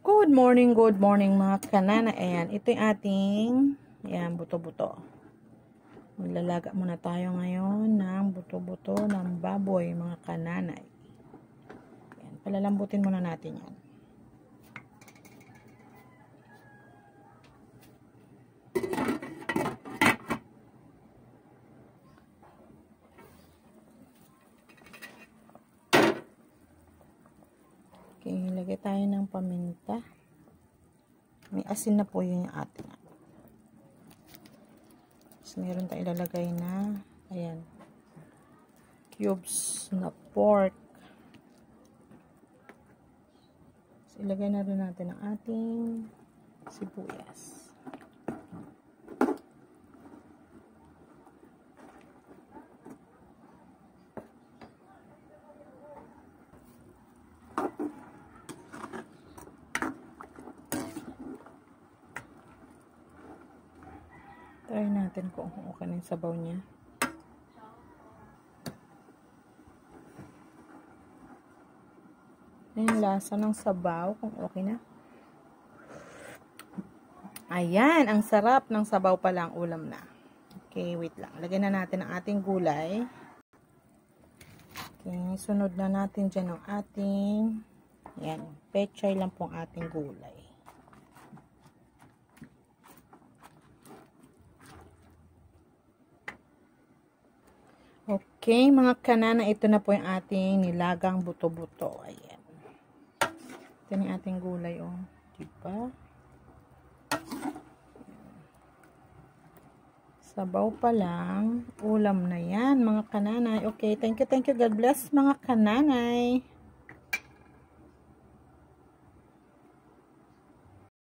Good morning mga kanana. Ayan, ito yung ating, ayan, buto-buto. Maglalaga muna tayo ngayon ng buto-buto ng baboy, mga kananay. Ayan, palalambutin muna natin yan. Okay, lagay tayo ng paminta. May asin na po yun yung atin. Tapos meron tayong ilalagay na, ayan, cubes na pork. Tapos ilagay na rin natin ang ating sibuyas. Try natin kung okay na yung sabaw niya. Yung lasa ng sabaw, kung okay na. Ayan, ang sarap ng sabaw pala, ang ulam na. Okay, wait lang. Lagyan na natin ang ating gulay. Okay, sunod na natin dyan ang ating, ayan, pechay lang pong ating gulay. Okay, mga kanana, ito na po yung ating nilagang buto-buto. Ayan. Ito na yung ating gulay, oh. Diba? Sabaw pa lang. Ulam na yan, mga kananay. Okay, thank you. God bless, mga kananay.